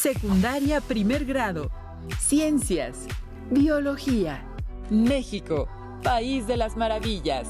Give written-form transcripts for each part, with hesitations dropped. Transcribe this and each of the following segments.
Secundaria primer grado. Ciencias. Biología. México, país de las maravillas.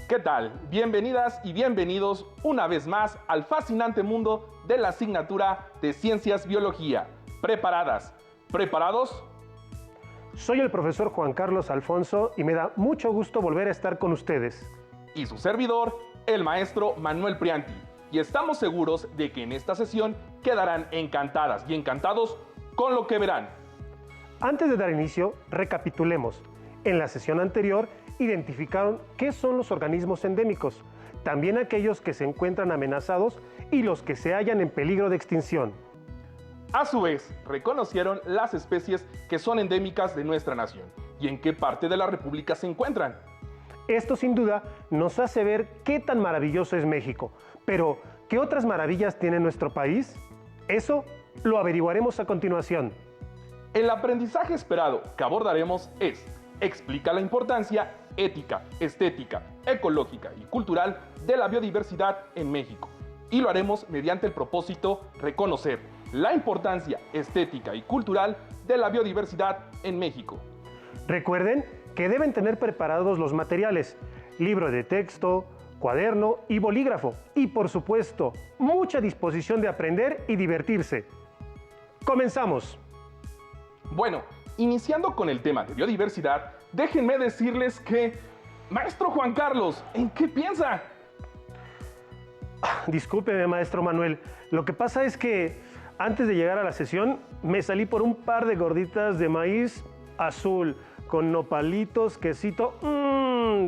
¿Qué tal? Bienvenidas y bienvenidos una vez más al fascinante mundo de la asignatura de Ciencias Biología. ¿Preparadas? ¿Preparados? Soy el profesor Juan Carlos Alfonso y me da mucho gusto volver a estar con ustedes. Y su servidor, el maestro Manuel Prianti. Y estamos seguros de que en esta sesión quedarán encantadas y encantados con lo que verán. Antes de dar inicio, recapitulemos. En la sesión anterior, identificaron qué son los organismos endémicos, también aquellos que se encuentran amenazados y los que se hallan en peligro de extinción. A su vez, reconocieron las especies que son endémicas de nuestra nación y en qué parte de la República se encuentran. Esto sin duda nos hace ver qué tan maravilloso es México, pero ¿qué otras maravillas tiene nuestro país? Eso lo averiguaremos a continuación. El aprendizaje esperado que abordaremos es: explica la importancia ética, estética, ecológica y cultural de la biodiversidad en México. Y lo haremos mediante el propósito reconocer la importancia estética y cultural de la biodiversidad en México. Recuerden que deben tener preparados los materiales: libro de texto, cuaderno y bolígrafo. Y por supuesto, mucha disposición de aprender y divertirse. ¡Comenzamos! Bueno, iniciando con el tema de biodiversidad, déjenme decirles que, maestro Juan Carlos, ¿en qué piensa? Discúlpeme, maestro Manuel. Lo que pasa es que antes de llegar a la sesión me salí por un par de gorditas de maíz azul con nopalitos, quesito,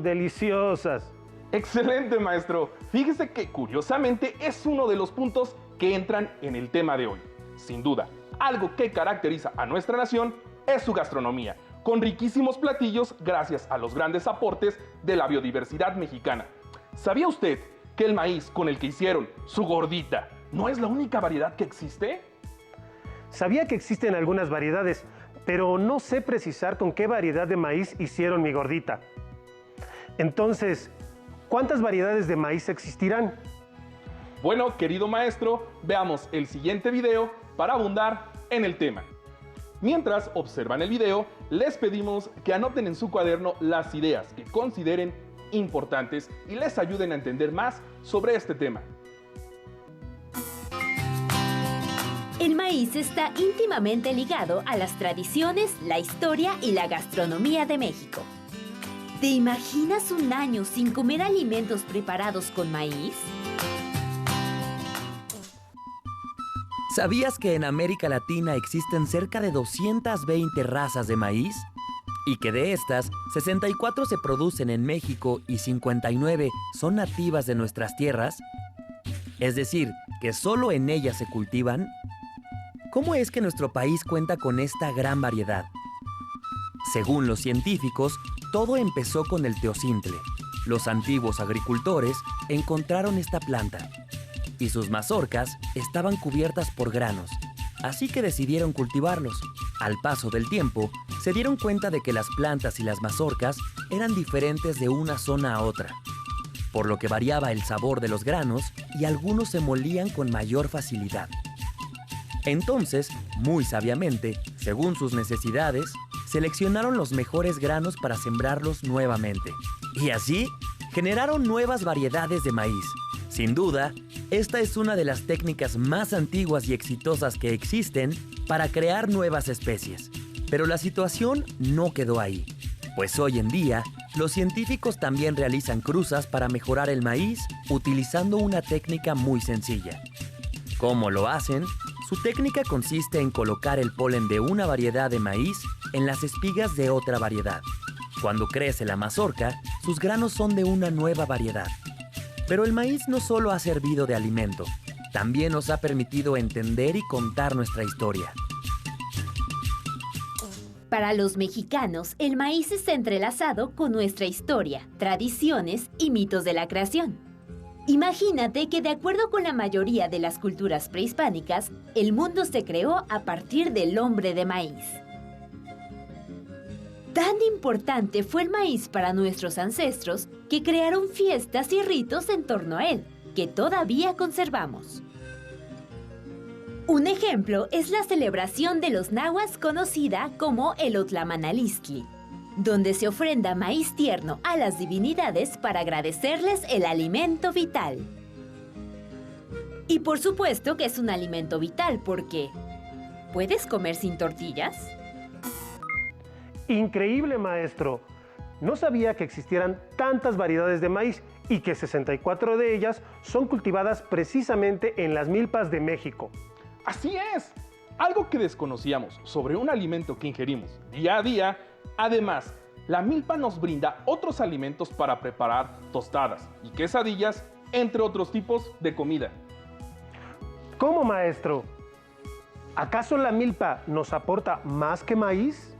deliciosas. Excelente, maestro. Fíjese que curiosamente es uno de los puntos que entran en el tema de hoy. Sin duda, algo que caracteriza a nuestra nación es su gastronomía, con riquísimos platillos gracias a los grandes aportes de la biodiversidad mexicana. ¿Sabía usted que el maíz con el que hicieron su gordita no es la única variedad que existe? Sabía que existen algunas variedades, pero no sé precisar con qué variedad de maíz hicieron mi gordita. Entonces, ¿cuántas variedades de maíz existirán? Bueno, querido maestro, veamos el siguiente video para abundar en el tema. Mientras observan el video, les pedimos que anoten en su cuaderno las ideas que consideren importantes y les ayuden a entender más sobre este tema. El maíz está íntimamente ligado a las tradiciones, la historia y la gastronomía de México. ¿Te imaginas un año sin comer alimentos preparados con maíz? ¿Sabías que en América Latina existen cerca de 220 razas de maíz? Y que de estas, 64 se producen en México y 59 son nativas de nuestras tierras. Es decir, que solo en ellas se cultivan. ¿Cómo es que nuestro país cuenta con esta gran variedad? Según los científicos, todo empezó con el teocintle. Los antiguos agricultores encontraron esta planta y sus mazorcas estaban cubiertas por granos, así que decidieron cultivarlos. Al paso del tiempo, se dieron cuenta de que las plantas y las mazorcas eran diferentes de una zona a otra, por lo que variaba el sabor de los granos y algunos se molían con mayor facilidad. Entonces, muy sabiamente, según sus necesidades, seleccionaron los mejores granos para sembrarlos nuevamente. Y así, generaron nuevas variedades de maíz. Sin duda, esta es una de las técnicas más antiguas y exitosas que existen para crear nuevas especies. Pero la situación no quedó ahí, pues hoy en día, los científicos también realizan cruzas para mejorar el maíz utilizando una técnica muy sencilla. ¿Cómo lo hacen? Su técnica consiste en colocar el polen de una variedad de maíz en las espigas de otra variedad. Cuando crece la mazorca, sus granos son de una nueva variedad. Pero el maíz no solo ha servido de alimento, también nos ha permitido entender y contar nuestra historia. Para los mexicanos, el maíz está entrelazado con nuestra historia, tradiciones y mitos de la creación. Imagínate que de acuerdo con la mayoría de las culturas prehispánicas, el mundo se creó a partir del hombre de maíz. Tan importante fue el maíz para nuestros ancestros que crearon fiestas y ritos en torno a él, que todavía conservamos. Un ejemplo es la celebración de los nahuas conocida como el Otlamanalistli, donde se ofrenda maíz tierno a las divinidades para agradecerles el alimento vital. Y por supuesto que es un alimento vital porque ¿puedes comer sin tortillas? Increíble, maestro. No sabía que existieran tantas variedades de maíz y que 64 de ellas son cultivadas precisamente en las milpas de México. Así es, algo que desconocíamos sobre un alimento que ingerimos día a día. Además, la milpa nos brinda otros alimentos para preparar tostadas y quesadillas, entre otros tipos de comida. ¿Cómo, maestro? ¿Acaso la milpa nos aporta más que maíz?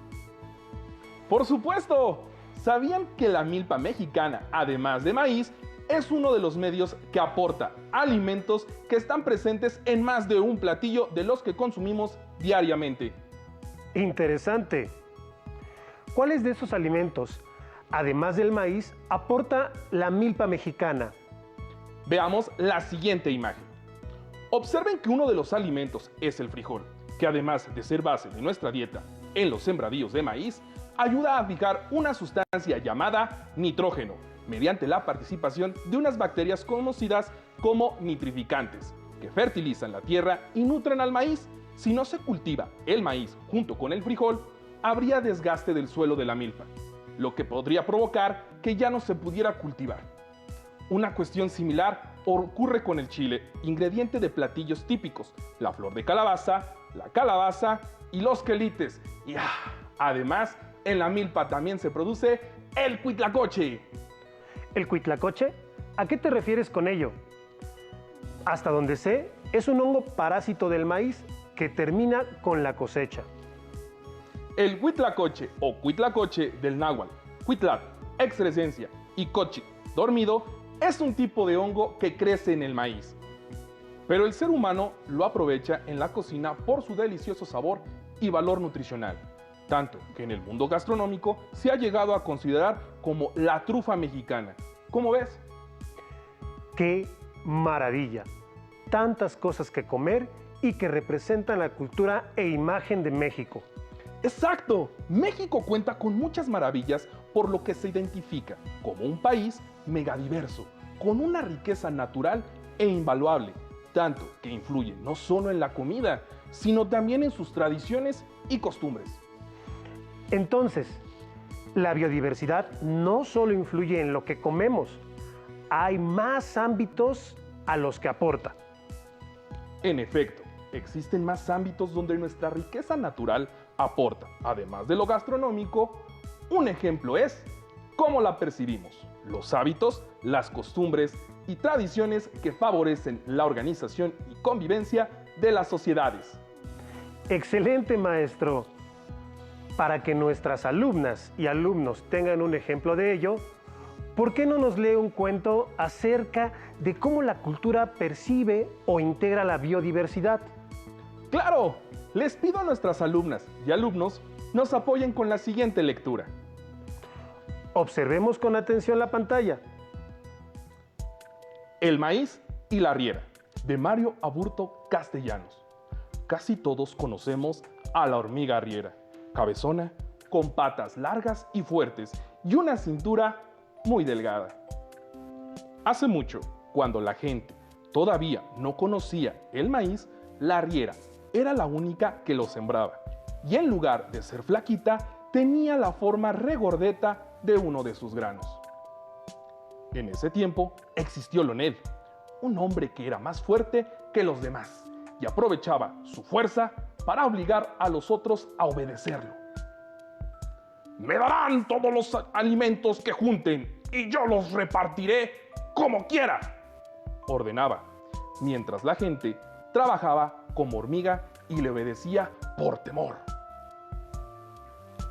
¡Por supuesto! ¿Sabían que la milpa mexicana, además de maíz, es uno de los medios que aporta alimentos que están presentes en más de un platillo de los que consumimos diariamente? Interesante. ¿Cuáles de esos alimentos, además del maíz, aporta la milpa mexicana? Veamos la siguiente imagen. Observen que uno de los alimentos es el frijol, que además de ser base de nuestra dieta en los sembradíos de maíz, ayuda a fijar una sustancia llamada nitrógeno, mediante la participación de unas bacterias conocidas como nitrificantes, que fertilizan la tierra y nutren al maíz. Si no se cultiva el maíz junto con el frijol, habría desgaste del suelo de la milpa, lo que podría provocar que ya no se pudiera cultivar. Una cuestión similar ocurre con el chile, ingrediente de platillos típicos, la flor de calabaza, la calabaza y los quelites. Y además, en la milpa también se produce el huitlacoche. ¿El huitlacoche? ¿A qué te refieres con ello? Hasta donde sé, es un hongo parásito del maíz que termina con la cosecha. El huitlacoche o huitlacoche del náhuatl, huitlac, excrescencia, y cochi, dormido, es un tipo de hongo que crece en el maíz. Pero el ser humano lo aprovecha en la cocina por su delicioso sabor y valor nutricional, tanto que en el mundo gastronómico se ha llegado a considerar como la trufa mexicana. ¿Cómo ves? ¡Qué maravilla! Tantas cosas que comer y que representan la cultura e imagen de México. ¡Exacto! México cuenta con muchas maravillas, por lo que se identifica como un país megadiverso, con una riqueza natural e invaluable, tanto que influye no solo en la comida, sino también en sus tradiciones y costumbres. Entonces, la biodiversidad no solo influye en lo que comemos, hay más ámbitos a los que aporta. En efecto, existen más ámbitos donde nuestra riqueza natural aporta, además de lo gastronómico. Un ejemplo es cómo la percibimos, los hábitos, las costumbres y tradiciones que favorecen la organización y convivencia de las sociedades. ¡Excelente, maestro! Para que nuestras alumnas y alumnos tengan un ejemplo de ello, ¿por qué no nos lee un cuento acerca de cómo la cultura percibe o integra la biodiversidad? ¡Claro! Les pido a nuestras alumnas y alumnos nos apoyen con la siguiente lectura. Observemos con atención la pantalla. El maíz y la riera, de Mario Aburto Castellanos. Casi todos conocemos a la hormiga arriera, cabezona, con patas largas y fuertes y una cintura muy delgada. Hace mucho, cuando la gente todavía no conocía el maíz, la arriera era la única que lo sembraba, y en lugar de ser flaquita, tenía la forma regordeta de uno de sus granos. En ese tiempo existió Lonel, un hombre que era más fuerte que los demás y aprovechaba su fuerza para obligar a los otros a obedecerlo. «Me darán todos los alimentos que junten y yo los repartiré como quiera», ordenaba, mientras la gente trabajaba como hormiga y le obedecía por temor.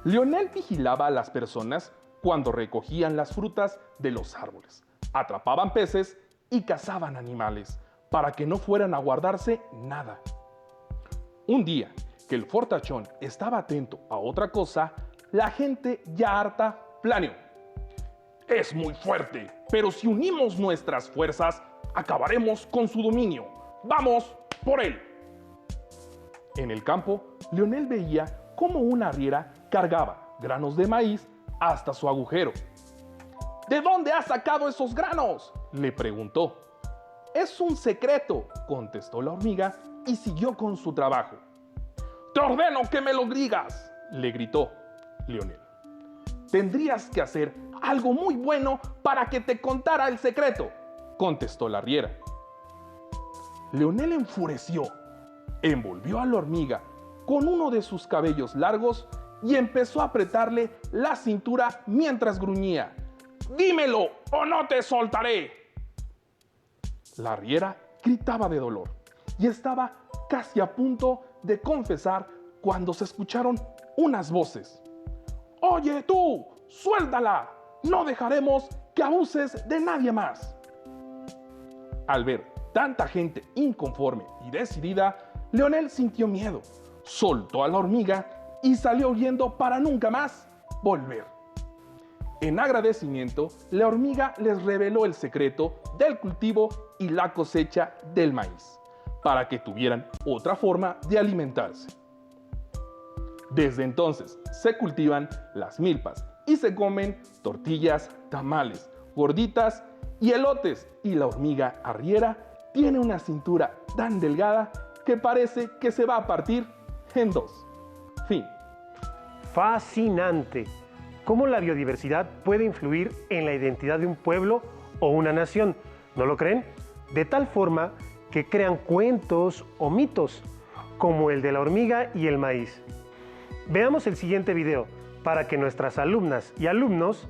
Leonel vigilaba a las personas cuando recogían las frutas de los árboles, atrapaban peces y cazaban animales para que no fueran a guardarse nada. Un día que el fortachón estaba atento a otra cosa, la gente ya harta planeó: es muy fuerte, pero si unimos nuestras fuerzas, acabaremos con su dominio. ¡Vamos por él! En el campo, Leonel veía cómo una arriera cargaba granos de maíz hasta su agujero. ¿De dónde has sacado esos granos?, le preguntó. Es un secreto, contestó la hormiga y siguió con su trabajo. Te ordeno que me lo digas, le gritó Leonel. Tendrías que hacer algo muy bueno para que te contara el secreto, contestó la arriera. Leonel enfureció, envolvió a la hormiga con uno de sus cabellos largos y empezó a apretarle la cintura mientras gruñía: ¡dímelo o no te soltaré! La arriera gritaba de dolor y estaba casi a punto de confesar cuando se escucharon unas voces. ¡Oye tú! ¡Suéltala! ¡No dejaremos que abuses de nadie más! Al ver tanta gente inconforme y decidida, Leonel sintió miedo, soltó a la hormiga y salió huyendo para nunca más volver. En agradecimiento, la hormiga les reveló el secreto del cultivo y la cosecha del maíz, para que tuvieran otra forma de alimentarse. Desde entonces se cultivan las milpas y se comen tortillas, tamales, gorditas y elotes, y la hormiga arriera tiene una cintura tan delgada que parece que se va a partir en dos. Fin. Fascinante. ¿Cómo la biodiversidad puede influir en la identidad de un pueblo o una nación? ¿No lo creen? De tal forma que crean cuentos o mitos, como el de la hormiga y el maíz. Veamos el siguiente video para que nuestras alumnas y alumnos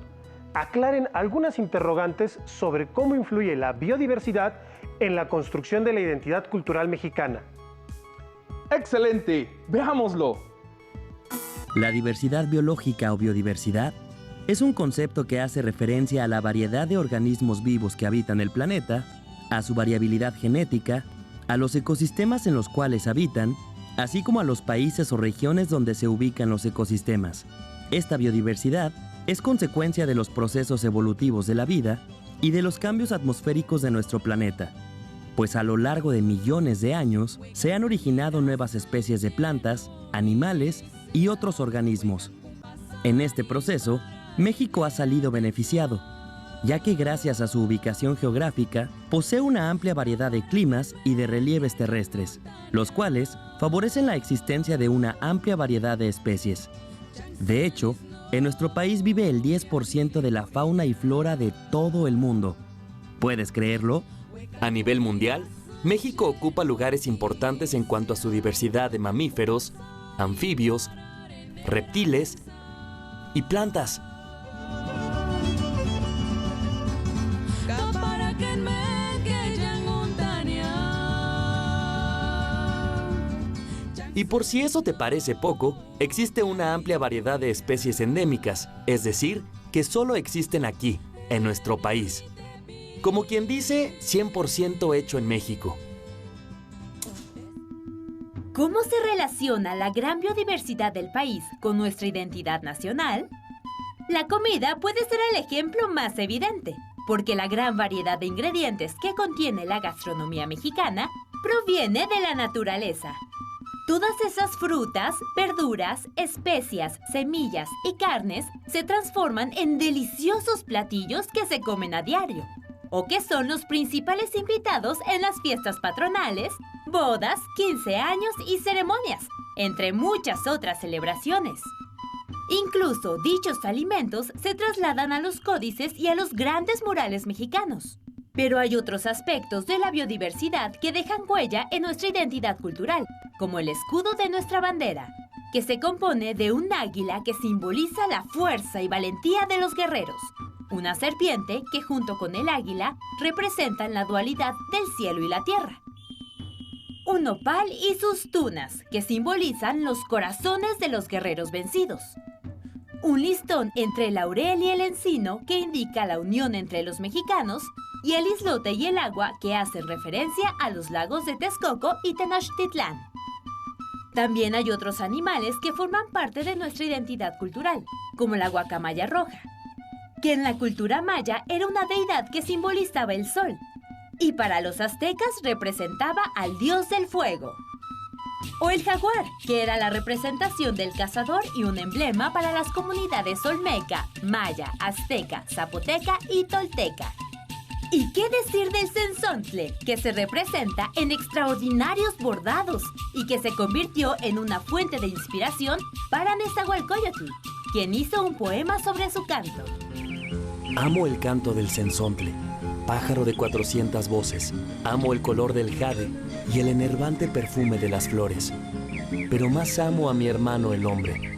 aclaren algunas interrogantes sobre cómo influye la biodiversidad en la construcción de la identidad cultural mexicana. ¡Excelente! ¡Veámoslo! La diversidad biológica o biodiversidad es un concepto que hace referencia a la variedad de organismos vivos que habitan el planeta, a su variabilidad genética, a los ecosistemas en los cuales habitan, así como a los países o regiones donde se ubican los ecosistemas. Esta biodiversidad es consecuencia de los procesos evolutivos de la vida y de los cambios atmosféricos de nuestro planeta, pues a lo largo de millones de años se han originado nuevas especies de plantas, animales y otros organismos. En este proceso, México ha salido beneficiado, ya que gracias a su ubicación geográfica, posee una amplia variedad de climas y de relieves terrestres, los cuales favorecen la existencia de una amplia variedad de especies. De hecho, en nuestro país vive el 10% de la fauna y flora de todo el mundo. ¿Puedes creerlo? A nivel mundial, México ocupa lugares importantes en cuanto a su diversidad de mamíferos, anfibios, reptiles y plantas. Y por si eso te parece poco, existe una amplia variedad de especies endémicas, es decir, que solo existen aquí, en nuestro país. Como quien dice, 100% hecho en México. ¿Cómo se relaciona la gran biodiversidad del país con nuestra identidad nacional? La comida puede ser el ejemplo más evidente, porque la gran variedad de ingredientes que contiene la gastronomía mexicana proviene de la naturaleza. Todas esas frutas, verduras, especias, semillas y carnes se transforman en deliciosos platillos que se comen a diario, o que son los principales invitados en las fiestas patronales, bodas, 15 años y ceremonias, entre muchas otras celebraciones. Incluso dichos alimentos se trasladan a los códices y a los grandes murales mexicanos. Pero hay otros aspectos de la biodiversidad que dejan huella en nuestra identidad cultural, como el escudo de nuestra bandera, que se compone de un águila que simboliza la fuerza y valentía de los guerreros, una serpiente que junto con el águila representan la dualidad del cielo y la tierra, un nopal y sus tunas, que simbolizan los corazones de los guerreros vencidos, un listón entre el laurel y el encino que indica la unión entre los mexicanos, y el islote y el agua que hacen referencia a los lagos de Texcoco y Tenochtitlán. También hay otros animales que forman parte de nuestra identidad cultural, como la guacamaya roja, que en la cultura maya era una deidad que simbolizaba el sol, y para los aztecas representaba al dios del fuego. O el jaguar, que era la representación del cazador y un emblema para las comunidades olmeca, maya, azteca, zapoteca y tolteca. ¿Y qué decir del cenzontle, que se representa en extraordinarios bordados y que se convirtió en una fuente de inspiración para Nezahualcóyotl, quien hizo un poema sobre su canto? Amo el canto del cenzontle, pájaro de 400 voces. Amo el color del jade y el enervante perfume de las flores. Pero más amo a mi hermano el hombre.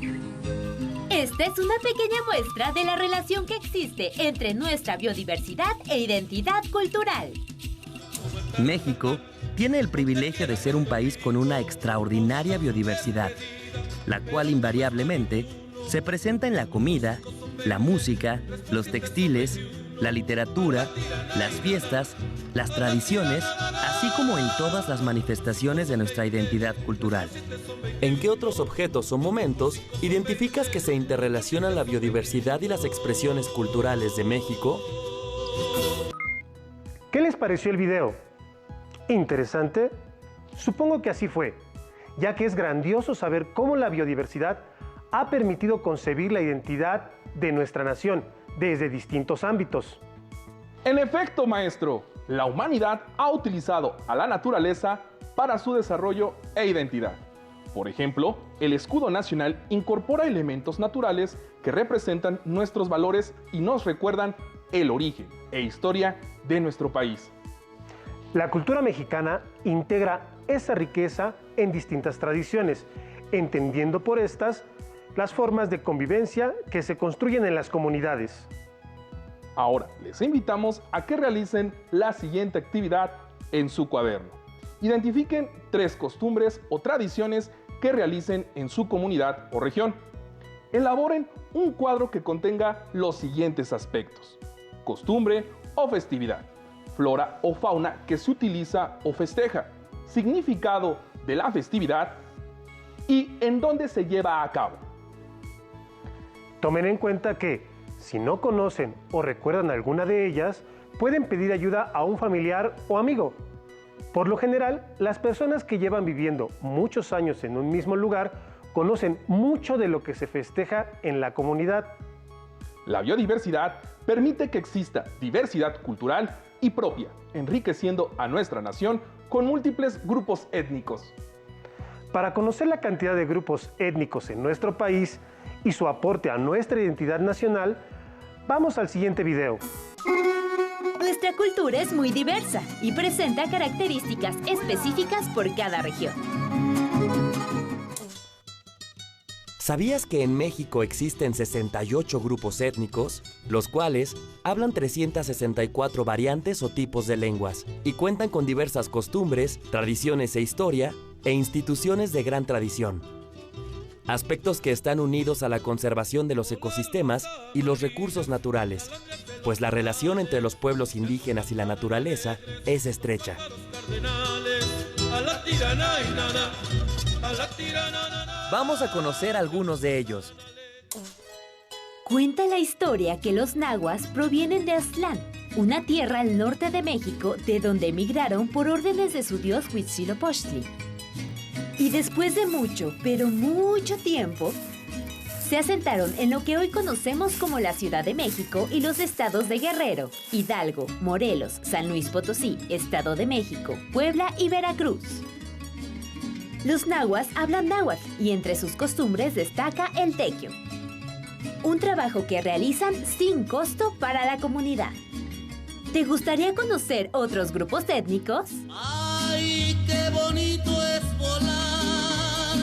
Esta es una pequeña muestra de la relación que existe entre nuestra biodiversidad e identidad cultural. México tiene el privilegio de ser un país con una extraordinaria biodiversidad, la cual invariablemente se presenta en la comida, la música, los textiles, la literatura, las fiestas, las tradiciones, así como en todas las manifestaciones de nuestra identidad cultural. ¿En qué otros objetos o momentos identificas que se interrelacionan la biodiversidad y las expresiones culturales de México? ¿Qué les pareció el video? ¿Interesante? Supongo que así fue, ya que es grandioso saber cómo la biodiversidad ha permitido concebir la identidad de nuestra nación desde distintos ámbitos. En efecto, maestro, la humanidad ha utilizado a la naturaleza para su desarrollo e identidad. Por ejemplo, el escudo nacional incorpora elementos naturales que representan nuestros valores y nos recuerdan el origen e historia de nuestro país. La cultura mexicana integra esa riqueza en distintas tradiciones, entendiendo por estas las formas de convivencia que se construyen en las comunidades. Ahora, les invitamos a que realicen la siguiente actividad en su cuaderno. Identifiquen 3 costumbres o tradiciones que realicen en su comunidad o región. Elaboren un cuadro que contenga los siguientes aspectos: costumbre o festividad, flora o fauna que se utiliza o festeja, significado de la festividad y en dónde se lleva a cabo. Tomen en cuenta que, si no conocen o recuerdan alguna de ellas, pueden pedir ayuda a un familiar o amigo. Por lo general, las personas que llevan viviendo muchos años en un mismo lugar conocen mucho de lo que se festeja en la comunidad. La biodiversidad permite que exista diversidad cultural y propia, enriqueciendo a nuestra nación con múltiples grupos étnicos. Para conocer la cantidad de grupos étnicos en nuestro país y su aporte a nuestra identidad nacional, vamos al siguiente video. Nuestra cultura es muy diversa y presenta características específicas por cada región. ¿Sabías que en México existen 68 grupos étnicos, los cuales hablan 364 variantes o tipos de lenguas y cuentan con diversas costumbres, tradiciones e historia e instituciones de gran tradición? Aspectos que están unidos a la conservación de los ecosistemas y los recursos naturales, pues la relación entre los pueblos indígenas y la naturaleza es estrecha. Vamos a conocer algunos de ellos. Cuenta la historia que los nahuas provienen de Aztlán, una tierra al norte de México de donde emigraron por órdenes de su dios Huitzilopochtli. Y después de mucho, pero mucho tiempo, se asentaron en lo que hoy conocemos como la Ciudad de México y los estados de Guerrero, Hidalgo, Morelos, San Luis Potosí, Estado de México, Puebla y Veracruz. Los nahuas hablan náhuatl y entre sus costumbres destaca el tequio, un trabajo que realizan sin costo para la comunidad. ¿Te gustaría conocer otros grupos étnicos? ¡Ay, qué bonito es volar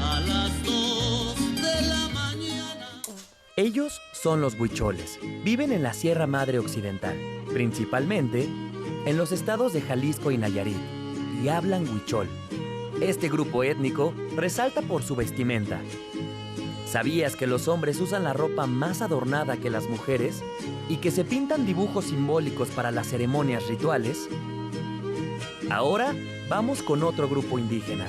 a las 2 de la mañana! Ellos son los huicholes. Viven en la Sierra Madre Occidental, principalmente en los estados de Jalisco y Nayarit, y hablan huichol. Este grupo étnico resalta por su vestimenta. ¿Sabías que los hombres usan la ropa más adornada que las mujeres? ¿Y que se pintan dibujos simbólicos para las ceremonias rituales? Ahora vamos con otro grupo indígena.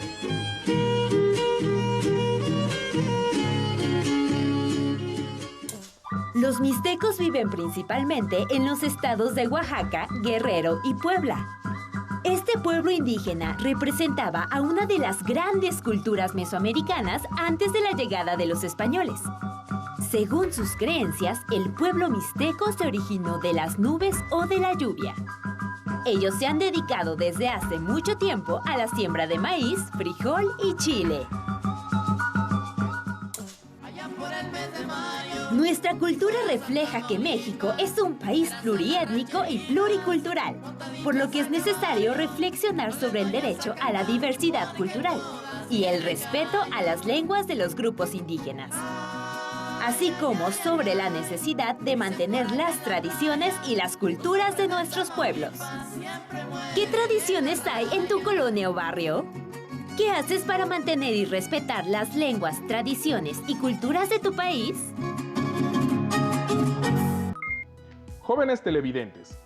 Los mixtecos viven principalmente en los estados de Oaxaca, Guerrero y Puebla. Este pueblo indígena representaba a una de las grandes culturas mesoamericanas antes de la llegada de los españoles. Según sus creencias, el pueblo mixteco se originó de las nubes o de la lluvia. Ellos se han dedicado desde hace mucho tiempo a la siembra de maíz, frijol y chile. Nuestra cultura refleja que México es un país pluriétnico y pluricultural, por lo que es necesario reflexionar sobre el derecho a la diversidad cultural y el respeto a las lenguas de los grupos indígenas, así como sobre la necesidad de mantener las tradiciones y las culturas de nuestros pueblos. ¿Qué tradiciones hay en tu colonia o barrio? ¿Qué haces para mantener y respetar las lenguas, tradiciones y culturas de tu país? Jóvenes televidentes,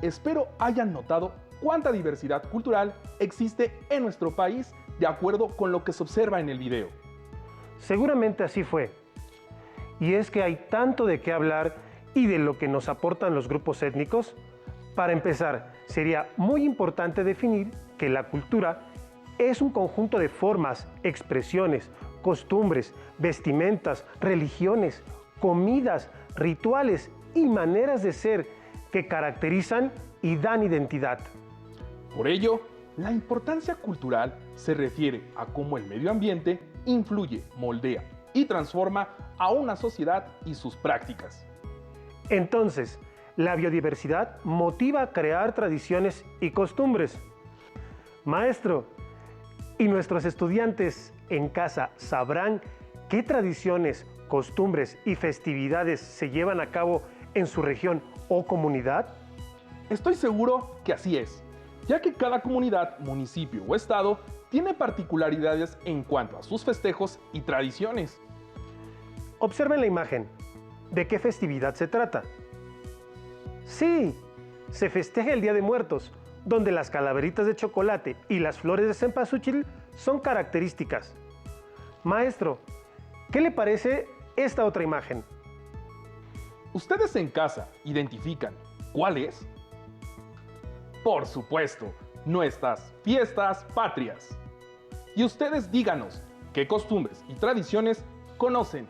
espero hayan notado cuánta diversidad cultural existe en nuestro país de acuerdo con lo que se observa en el video. Seguramente así fue. Y es que hay tanto de qué hablar y de lo que nos aportan los grupos étnicos. Para empezar, sería muy importante definir que la cultura es un conjunto de formas, expresiones, costumbres, vestimentas, religiones, comidas, rituales y maneras de ser que caracterizan y dan identidad. Por ello, la importancia cultural se refiere a cómo el medio ambiente influye, moldea y transforma a una sociedad y sus prácticas. Entonces, la biodiversidad motiva a crear tradiciones y costumbres. Maestro, ¿y nuestros estudiantes en casa sabrán qué tradiciones, costumbres y festividades se llevan a cabo en su región o comunidad? Estoy seguro que así es, ya que cada comunidad, municipio o estado tiene particularidades en cuanto a sus festejos y tradiciones. Observen la imagen. ¿De qué festividad se trata? Sí, se festeja el Día de Muertos, donde las calaveritas de chocolate y las flores de cempasúchil son características. Maestro, ¿qué le parece esta otra imagen? ¿Ustedes en casa identifican cuál es? Por supuesto, nuestras fiestas patrias. Y ustedes díganos qué costumbres y tradiciones conocen.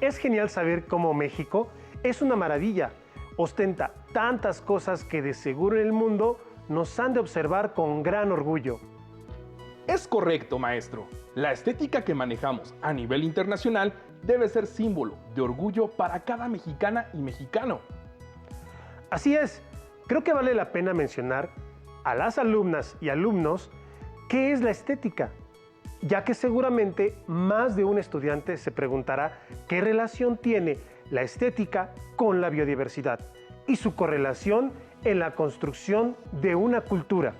Es genial saber cómo México es una maravilla. Ostenta tantas cosas que de seguro en el mundo nos han de observar con gran orgullo. Es correcto, maestro. La estética que manejamos a nivel internacional debe ser símbolo de orgullo para cada mexicana y mexicano. Así es, creo que vale la pena mencionar a las alumnas y alumnos qué es la estética, ya que seguramente más de un estudiante se preguntará qué relación tiene la estética con la biodiversidad y su correlación en la construcción de una cultura.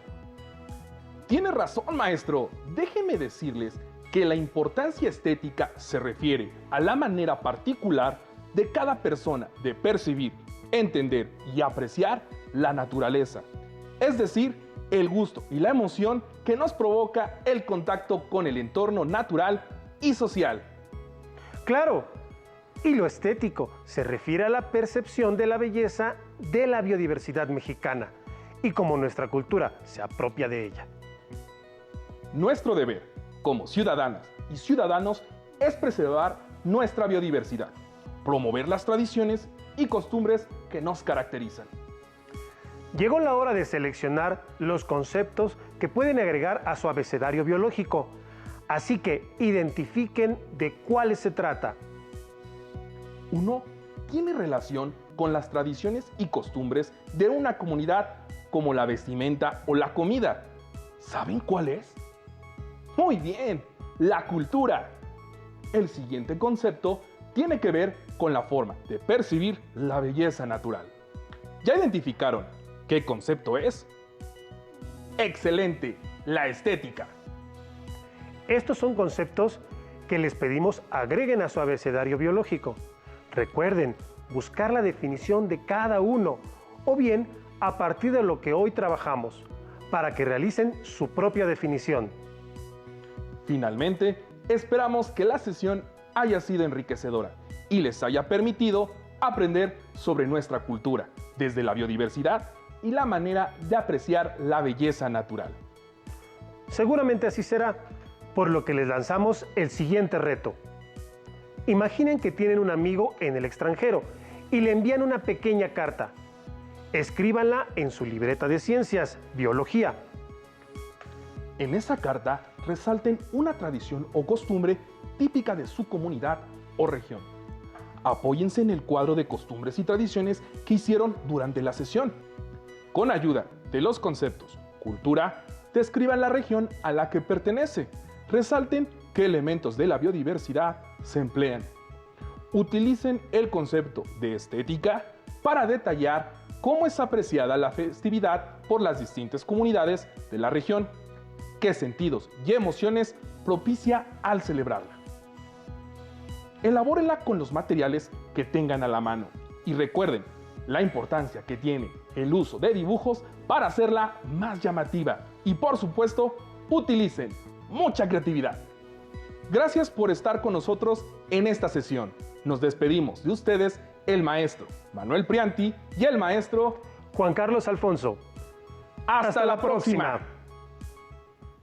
Tiene razón, maestro. Déjenme decirles que la importancia estética se refiere a la manera particular de cada persona de percibir, entender y apreciar la naturaleza. Es decir, el gusto y la emoción que nos provoca el contacto con el entorno natural y social. Claro, y lo estético se refiere a la percepción de la belleza de la biodiversidad mexicana y cómo nuestra cultura se apropia de ella. Nuestro deber, como ciudadanas y ciudadanos, es preservar nuestra biodiversidad, promover las tradiciones y costumbres que nos caracterizan. Llegó la hora de seleccionar los conceptos que pueden agregar a su abecedario biológico, así que identifiquen de cuáles se trata. Uno tiene relación con las tradiciones y costumbres de una comunidad, como la vestimenta o la comida. ¿Saben cuál es? Muy bien, la cultura. El siguiente concepto tiene que ver con la forma de percibir la belleza natural. ¿Ya identificaron qué concepto es? ¡Excelente! La estética. Estos son conceptos que les pedimos agreguen a su abecedario biológico. Recuerden buscar la definición de cada uno o bien a partir de lo que hoy trabajamos para que realicen su propia definición. Finalmente, esperamos que la sesión haya sido enriquecedora y les haya permitido aprender sobre nuestra cultura, desde la biodiversidad y la manera de apreciar la belleza natural. Seguramente así será, por lo que les lanzamos el siguiente reto. Imaginen que tienen un amigo en el extranjero y le envían una pequeña carta. Escríbanla en su libreta de ciencias, biología. En esa carta resalten una tradición o costumbre típica de su comunidad o región. Apóyense en el cuadro de costumbres y tradiciones que hicieron durante la sesión. Con ayuda de los conceptos cultura, describan la región a la que pertenece. Resalten qué elementos de la biodiversidad se emplean. Utilicen el concepto de estética para detallar cómo es apreciada la festividad por las distintas comunidades de la región, qué sentidos y emociones propicia al celebrarla. Elabórenla con los materiales que tengan a la mano y recuerden la importancia que tiene el uso de dibujos para hacerla más llamativa y por supuesto utilicen mucha creatividad. Gracias por estar con nosotros en esta sesión. Nos despedimos de ustedes el maestro Manuel Prianti y el maestro Juan Carlos Alfonso. Hasta la próxima.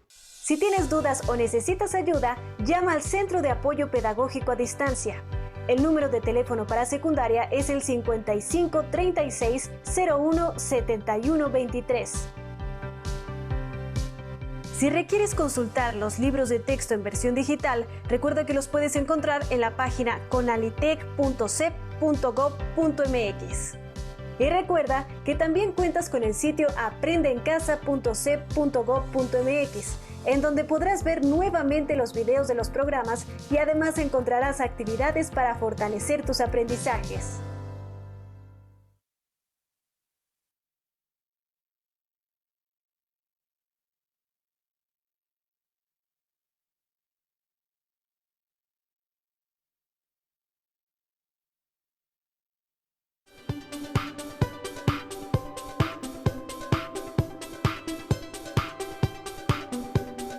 Si tienes dudas o necesitas ayuda, llama al Centro de Apoyo Pedagógico a Distancia. El número de teléfono para secundaria es el 55 36 01 71 23. Si requieres consultar los libros de texto en versión digital, recuerda que los puedes encontrar en la página conalitec.cep.gov.mx. Y recuerda que también cuentas con el sitio aprendeencasa.cep.gov.mx, en donde podrás ver nuevamente los videos de los programas y además encontrarás actividades para fortalecer tus aprendizajes.